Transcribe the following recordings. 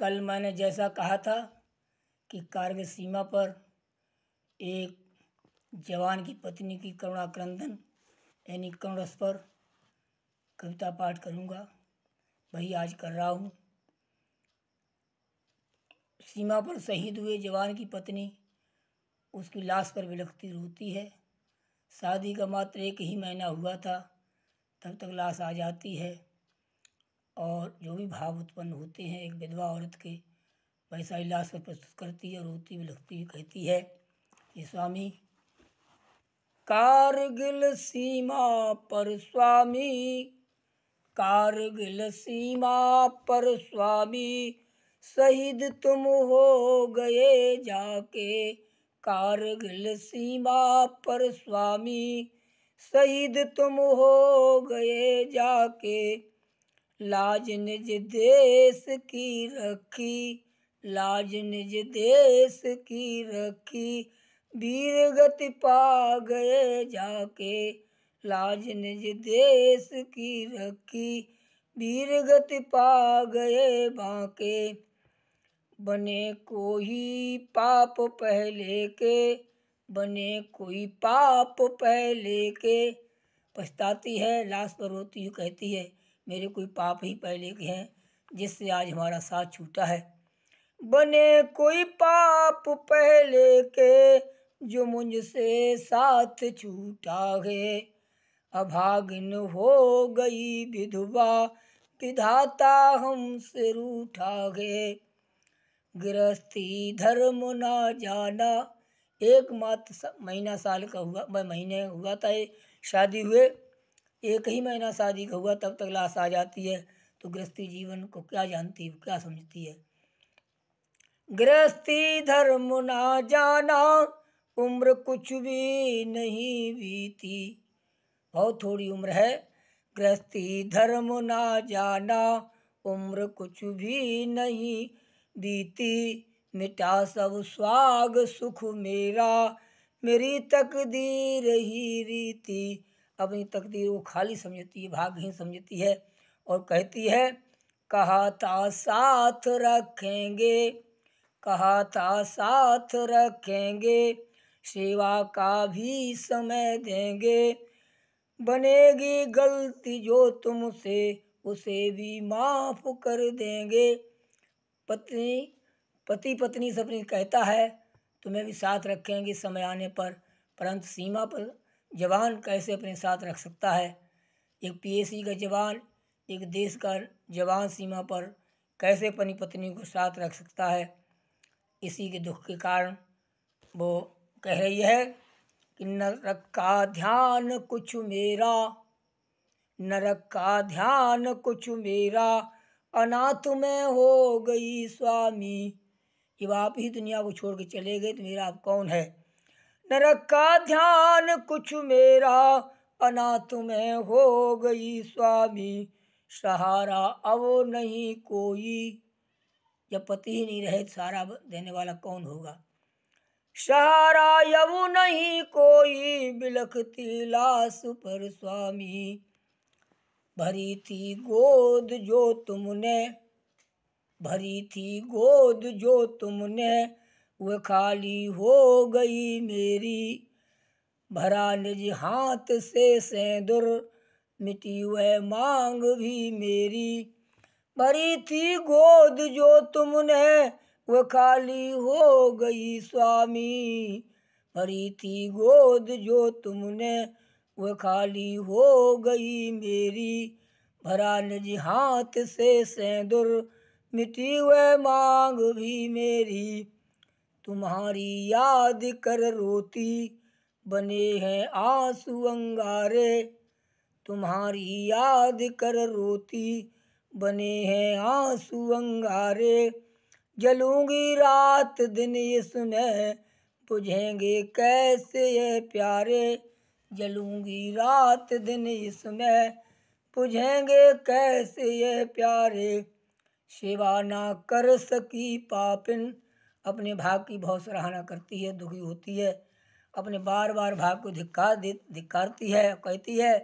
कल मैंने जैसा कहा था कि कारगिल सीमा पर एक जवान की पत्नी की करुणा क्रंदन यानी करुणरस पर कविता पाठ करूँगा, वही आज कर रहा हूँ। सीमा पर शहीद हुए जवान की पत्नी उसकी लाश पर बिलखती रोती है। शादी का मात्र 1 ही महीना हुआ था, तब तक लाश आ जाती है और जो भी भाव उत्पन्न होते हैं एक विधवा औरत के, वैसा ही लाश पर प्रस्तुत करती है। रोती बिलखती हुई कहती है कि स्वामी, कारगिल सीमा पर स्वामी, कारगिल सीमा पर स्वामी, शहीद तुम हो गए जाके। कारगिल सीमा पर स्वामी, शहीद तुम हो गए जाके। लाज निज देश की रखी, लाज निज देश की रखी, वीर गति पा गए जाके। लाज निज देश की रखी, वीर गति पा गए बाके। बने कोई पाप पहले के, बने कोई पाप पहले के। पछताती है, लाश पर रोती हुई कहती है, मेरे कोई पाप ही पहले के हैं जिससे आज हमारा साथ छूटा है। बने कोई पाप पहले के, जो मुझसे साथ छूटा है। अभागिन हो गई विधवा, विधाता हमसे रूठा है। गृहस्थी धर्म ना जाना, एक मात्र महीना साल का हुआ, महीने हुआ था ये शादी हुए, 1 ही महीना शादी का हुआ, तब तक लाश आ जाती है। तो गृहस्थी जीवन को क्या जानती है, क्या समझती है। गृहस्थी धर्म ना जाना, उम्र कुछ भी नहीं बीती। बहुत थोड़ी उम्र है। गृहस्थी धर्म ना जाना, उम्र कुछ भी नहीं बीती। मिटा सब स्वाग सुख मेरा, मेरी तकदीर ही रीति। अपनी तकदीर को खाली समझती है, भाग्यहीन समझती है और कहती है, कहा था साथ रखेंगे, कहा था साथ रखेंगे, सेवा का भी समय देंगे। बनेगी गलती जो तुमसे, उसे भी माफ कर देंगे। पति पत्नी से अपनी कहता है, तुम्हें भी साथ रखेंगे समय आने पर। परंतु सीमा पर जवान कैसे अपने साथ रख सकता है। एक पीएसी का जवान, एक देश का जवान सीमा पर कैसे अपनी पत्नी को साथ रख सकता है। इसी के दुख के कारण वो कह रही है कि न रखा ध्यान कुछ मेरा, न रखा ध्यान कुछ मेरा, अनाथ में हो गई स्वामी। जब आप ही दुनिया को छोड़ के चले गए तो मेरा आप कौन है। न रखा ध्यान कुछ मेरा, अनाथ में हो गई स्वामी। सहारा अब नहीं कोई, जब पति ही नहीं रहे सहारा देने वाला कौन होगा। सहारा अब नहीं कोई, बिलखती लाश पर स्वामी। भरी थी गोद जो तुमने, भरी थी गोद जो तुमने, वह खाली हो गई मेरी। भरा निज हाथ से सेंदूर, मिटी वह मांग भी मेरी। भरी थी गोद जो तुमने, वह खाली हो गई स्वामी। भरी थी गोद जो तुमने, वह खाली हो गई मेरी। भरा निज हाथ से सेंदूर, मिटी वह मांग भी मेरी। तुम्हारी याद कर रोती, बने हैं आंसू अंगारे। तुम्हारी याद कर रोती, बने हैं आंसू अंगारे। जलूंगी रात दिन इसमें, बुझेंगे कैसे ये प्यारे। जलूंगी रात दिन इसमें, बुझेंगे कैसे ये प्यारे। सेवा ना कर सकी पापिन, अपने भाग की बहुत सराहना करती है, दुखी होती है, अपने बार बार भाग को धिक्कारती है, कहती है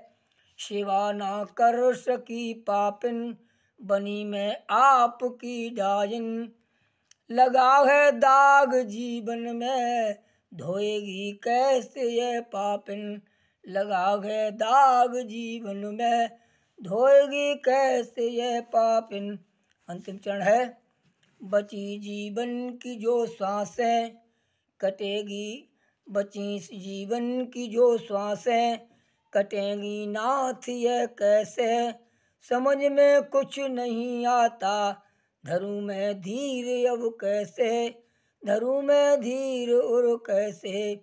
सेवा ना कर सकी पापिन, बनी मैं आपकी डायन। लगा है दाग जीवन में, धोएगी कैसे ये पापिन। लगा है दाग जीवन में, धोएगी कैसे ये पापिन। अंतिम चरण है, बची जीवन की जो सांसें कटेगी, बची जीवन की जो सांसें कटेंगी नाथ ये कैसे। समझ में कुछ नहीं आता, धरूं मैं धीर अब कैसे। धरूं मैं धीर और कैसे,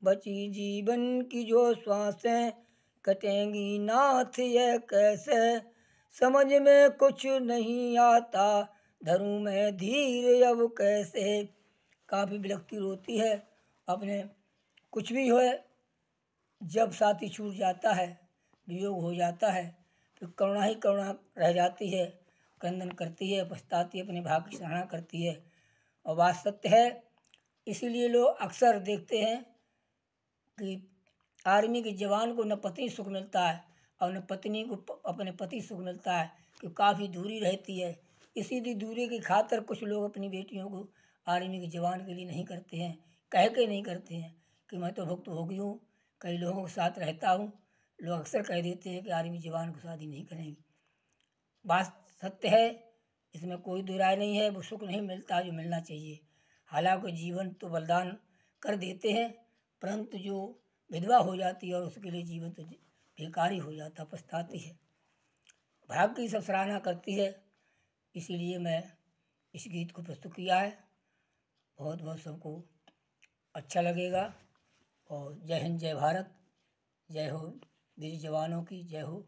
बची जीवन की जो सांसें कटेंगी नाथ ये कैसे। समझ में कुछ नहीं आता, धरूं मैं धीर अब कैसे। काफ़ी विरक्ति होती है अपने, कुछ भी हो, जब साथी छूट जाता है, वियोग हो जाता है, तो करुणा ही करुणा रह जाती है। क्रंदन करती है, पछताती है, अपने भाग्य की सराहना करती है। और बात सत्य है, इसीलिए लोग अक्सर देखते हैं कि आर्मी के जवान को न पत्नी सुख मिलता है और न पत्नी को अपने पति सुख मिलता है, कि काफ़ी दूरी रहती है। इसी दूरी की खातिर कुछ लोग अपनी बेटियों को आर्मी के जवान के लिए नहीं करते हैं, कह के नहीं करते हैं कि मैं तो भुक्तभोगी हूँ, कई लोगों के साथ रहता हूँ। लोग अक्सर कह देते हैं कि आर्मी जवान को शादी नहीं करेंगे। बात सत्य है, इसमें कोई दो राय नहीं है। वो सुख नहीं मिलता जो मिलना चाहिए। हालांकि जीवन तो बलिदान कर देते हैं, परंतु जो विधवा हो जाती है और उसके लिए जीवन तो बेकार ही हो जाता, पछताती है, भाग्य की सब सराहना करती है। इसीलिए मैं इस गीत को प्रस्तुत किया है। बहुत बहुत सबको अच्छा लगेगा। और जय हिंद, जय भारत, जय हो वीर जवानों की, जय हो।